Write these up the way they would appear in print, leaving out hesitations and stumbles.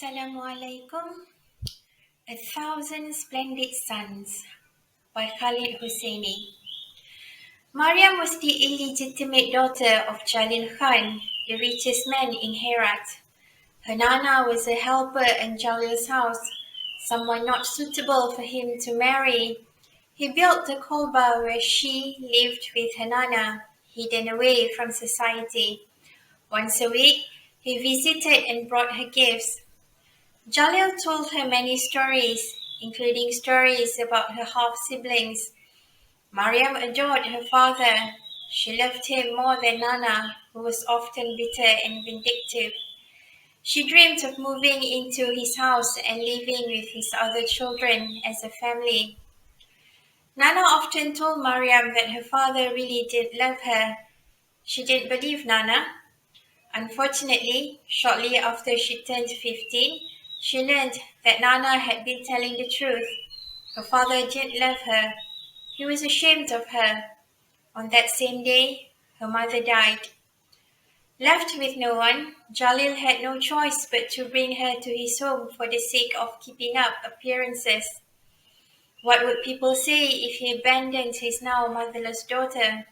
Assalamu alaikum. A Thousand Splendid Suns by Khalid Hosseini. Maryam was the illegitimate daughter of Jalil Khan, the richest man in Herat. Her nana was a helper in Jalil's house, someone not suitable for him to marry. He built the Kaaba where she lived with her nana, hidden away from society. Once a week, he visited and brought her gifts. Jalil told her many stories, including stories about her half-siblings. Maryam adored her father. She loved him more than Nana, who was often bitter and vindictive. She dreamed of moving into his house and living with his other children as a family. Nana often told Maryam that her father really did love her. She didn't believe Nana. Unfortunately, shortly after she turned 15, she learned that Nana had been telling the truth. Her father didn't love her. He was ashamed of her. On that same day, her mother died. Left with no one, Jalil had no choice but to bring her to his home for the sake of keeping up appearances. What would people say if he abandoned his now motherless daughter?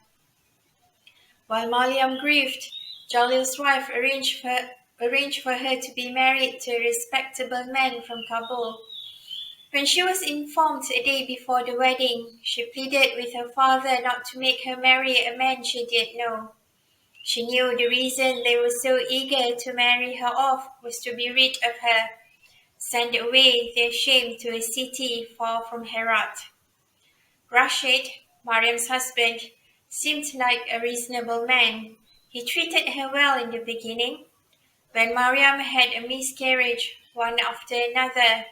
While Maryam grieved, Jalil's wife arranged for her to be married to a respectable man from Kabul. When she was informed a day before the wedding, she pleaded with her father not to make her marry a man she didn't know. She knew the reason they were so eager to marry her off was to be rid of her, send away their shame to a city far from Herat. Rashid, Mariam's husband, seemed like a reasonable man. He treated her well in the beginning. When Mariam had a miscarriage, one after another,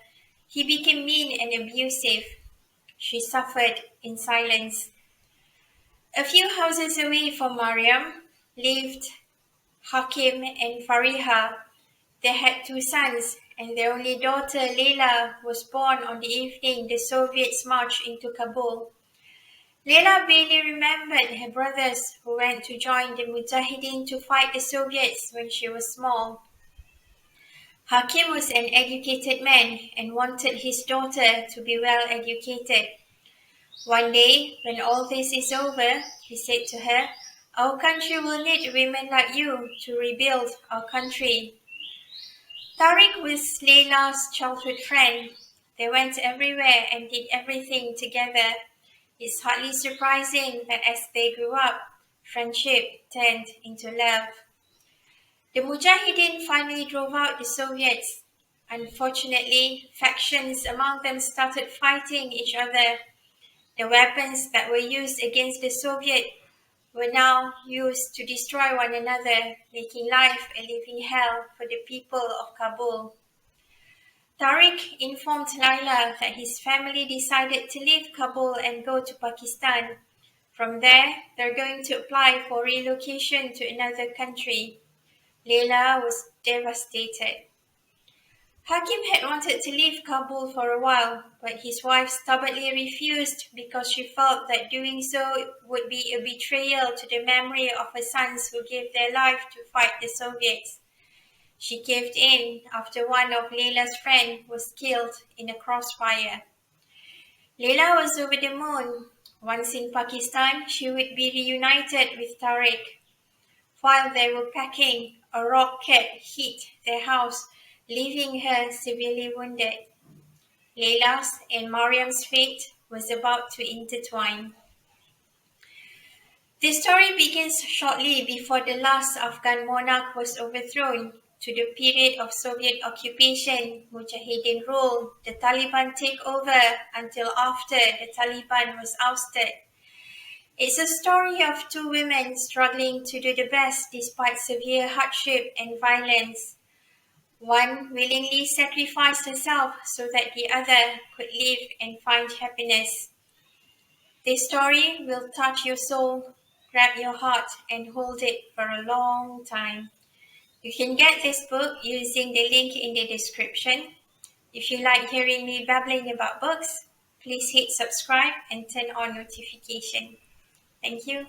he became mean and abusive. She suffered in silence. A few houses away from Mariam lived Hakim and Fariha. They had two sons, and their only daughter, Leila, was born on the evening the Soviets marched into Kabul. Leila barely remembered her brothers who went to join the Mujahideen to fight the Soviets when she was small. Hakim was an educated man and wanted his daughter to be well educated. One day, when all this is over, he said to her, "Our country will need women like you to rebuild our country." Tariq was Leila's childhood friend. They went everywhere and did everything together. It's hardly surprising that as they grew up, friendship turned into love. The Mujahideen finally drove out the Soviets. Unfortunately, factions among them started fighting each other. The weapons that were used against the Soviets were now used to destroy one another, making life a living hell for the people of Kabul. Tariq informed Laila that his family decided to leave Kabul and go to Pakistan. From there, they're going to apply for relocation to another country. Leila was devastated. Hakim had wanted to leave Kabul for a while, but his wife stubbornly refused because she felt that doing so would be a betrayal to the memory of her sons who gave their life to fight the Soviets. She caved in after one of Leila's friends was killed in a crossfire. Leila was over the moon. Once in Pakistan, she would be reunited with Tariq. While they were packing, a rocket hit their house, leaving her severely wounded. Leila's and Mariam's fate was about to intertwine. The story begins shortly before the last Afghan monarch was overthrown. To the period of Soviet occupation, Mujahideen rule, the Taliban take over until after the Taliban was ousted. It's a story of two women struggling to do the best despite severe hardship and violence. One willingly sacrificed herself so that the other could live and find happiness. This story will touch your soul, grab your heart, and hold it for a long time. You can get this book using the link in the description. If you like hearing me babbling about books, please hit subscribe and turn on notification. Thank you.